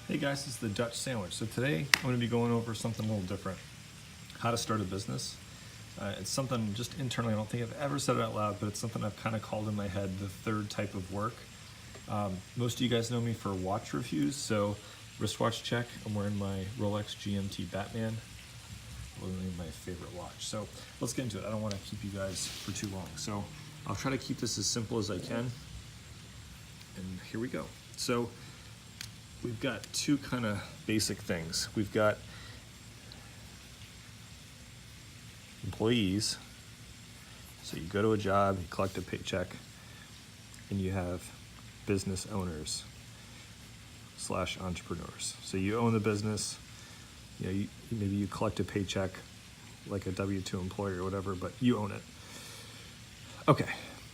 Hey guys, it's the Dutch Sandwich. So today I'm going to be going over something a little different. How to start a business. It's something just internally, I don't think I've ever said it out loud, but it's something I've kind of called in my head the third type of work. Most of you guys know me for watch reviews, so wristwatch check. I'm wearing my Rolex GMT Batman, literally my favorite watch. So let's get into it. I don't want to keep you guys for too long. So I'll try to keep this as simple as I can. And here we go. So we've got two kind of basic things. We've got employees. So you go to a job, you collect a paycheck, and you have business owners / entrepreneurs. So you own the business, maybe you collect a paycheck like a W-2 employee or whatever, but you own it. Okay,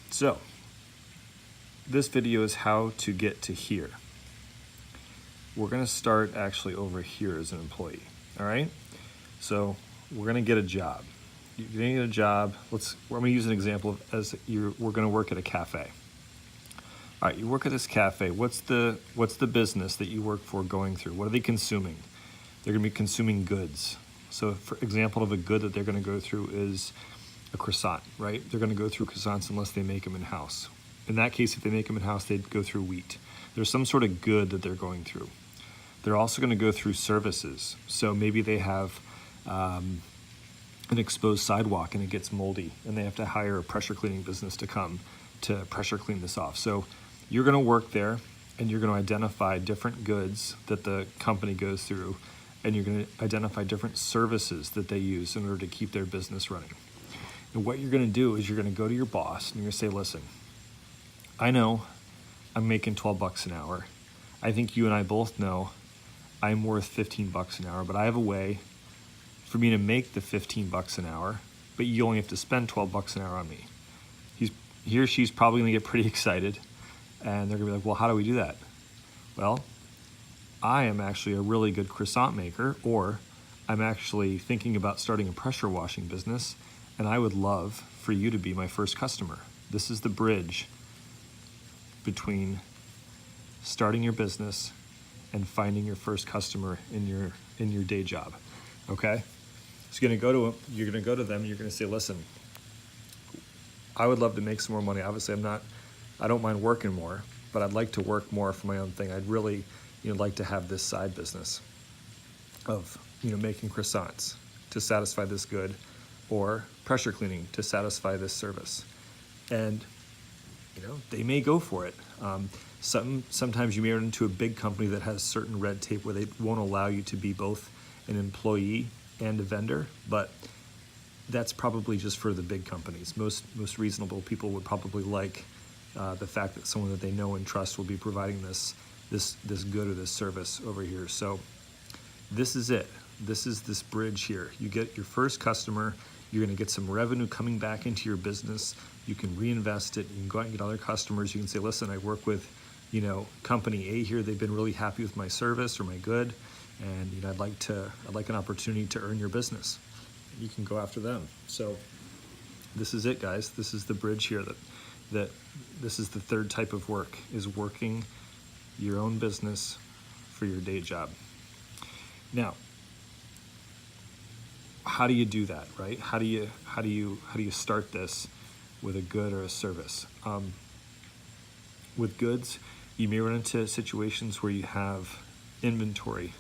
so this video is how to get to here. We're gonna start actually over here as an employee, all right? So we're gonna get a job. You're gonna get a job. I'm gonna use an example of we're gonna work at a cafe. All right, you work at this cafe. What's the business that you work for going through? What are they consuming? They're gonna be consuming goods. So for example of a good that they're gonna go through is a croissant, right? They're gonna go through croissants unless they make them in-house. In that case, if they make them in-house, they'd go through wheat. There's some sort of good that they're going through. They're also gonna go through services. So maybe they have an exposed sidewalk and it gets moldy and they have to hire a pressure cleaning business to come to pressure clean this off. So you're gonna work there and you're gonna identify different goods that the company goes through, and you're gonna identify different services that they use in order to keep their business running. And what you're gonna do is you're gonna go to your boss and you're gonna say, listen, I know I'm making 12 bucks an hour. I think you and I both know I'm worth 15 bucks an hour, but I have a way for me to make the 15 bucks an hour, but you only have to spend 12 bucks an hour on me. He or she's probably gonna get pretty excited, and they're gonna be like, well, how do we do that? Well, I am actually a really good croissant maker, or I'm actually thinking about starting a pressure washing business, and I would love for you to be my first customer. This is the bridge between starting your business and finding your first customer in your day job. Okay? So you're gonna go to them, and you're gonna say, listen, I would love to make some more money. Obviously, I don't mind working more, but I'd like to work more for my own thing. I'd really, like to have this side business of, making croissants to satisfy this good, or pressure cleaning to satisfy this service. And, they may go for it. Sometimes you may run into a big company that has certain red tape where they won't allow you to be both an employee and a vendor, but that's probably just for the big companies. Most reasonable people would probably like the fact that someone that they know and trust will be providing this good or this service over here. So this is it. This is this bridge here. You get your first customer. You're going to get some revenue coming back into your business. You can reinvest it. You can go out and get other customers. You can say, listen, I work with, company A here. They've been really happy with my service or my good, and I'd like an opportunity to earn your business. You can go after them. So this is it, guys. This is the bridge here. That this is the third type of work, is working your own business for your day job. Now, how do you do that, right? How do you start this with a good or a service? With goods, you may run into situations where you have inventory,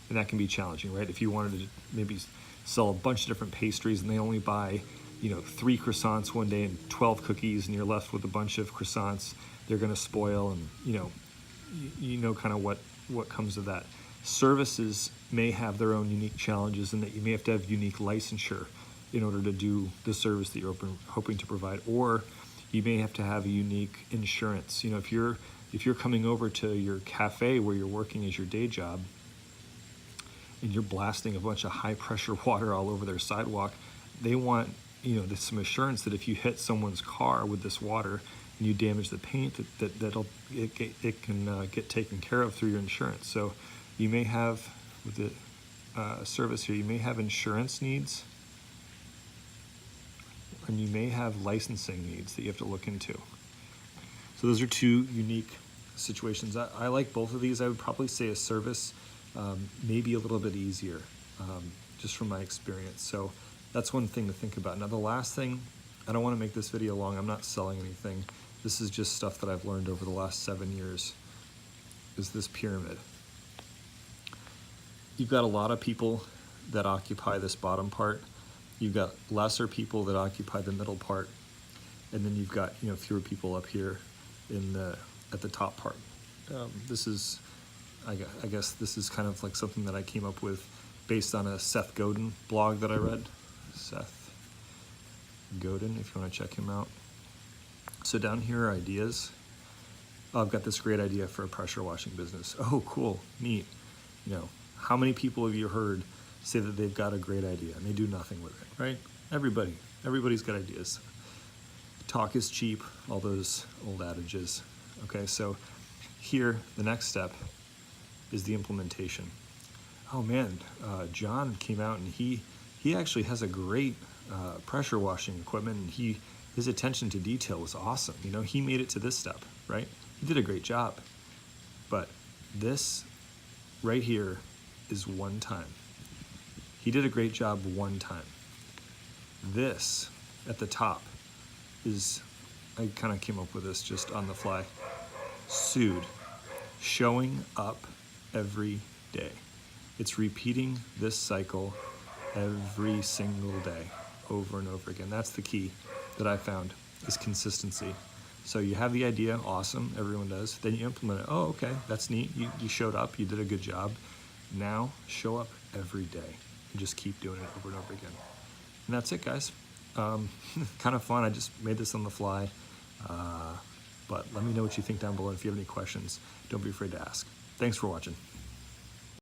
and that can be challenging, right? If you wanted to maybe sell a bunch of different pastries and they only buy 3 croissants one day and 12 cookies, and you're left with a bunch of croissants, they're going to spoil, and kind of what comes of that. Services may have their own unique challenges, in that you may have to have unique licensure in order to do the service that you're hoping to provide, or you may have to have a unique insurance. If you're coming over to your cafe where you're working as your day job, and you're blasting a bunch of high pressure water all over their sidewalk, they want some assurance that if you hit someone's car with this water and you damage the paint, it can get taken care of through your insurance. So you may have, with the service here, you may have insurance needs, and you may have licensing needs that you have to look into. So those are two unique situations. I like both of these. I would probably say a service, maybe a little bit easier, just from my experience. So that's one thing to think about. Now the last thing, I don't want to make this video long. I'm not selling anything. This is just stuff that I've learned over the last 7 years, is this pyramid. You've got a lot of people that occupy this bottom part. You've got lesser people that occupy the middle part. And then you've got, fewer people up here at the top part. This is, I guess this is kind of like something that I came up with based on a Seth Godin blog that I read. Seth Godin, if you want to check him out. So down here are ideas. Oh, I've got this great idea for a pressure washing business. Oh, cool, neat. How many people have you heard say that they've got a great idea and they do nothing with it, right? Everybody's got ideas. Talk is cheap, all those old adages. Okay, so here, the next step is the implementation. Oh man, John came out and he actually has a great pressure washing equipment, and his attention to detail was awesome. He made it to this step, right? He did a great job. But this right here is one time. He did a great job one time. This at the top is, I kind of came up with this just on the fly. Sued. Showing up every day. It's repeating this cycle every single day, over and over again. That's the key that I found, is consistency. So you have the idea, awesome, everyone does. Then you implement it. Oh, okay, that's neat. You showed up, you did a good job. Now show up every day and just keep doing it over and over again. And that's it, guys. Kind of fun. I just made this on the fly. But let me know what you think down below. If you have any questions, don't be afraid to ask. Thanks for watching.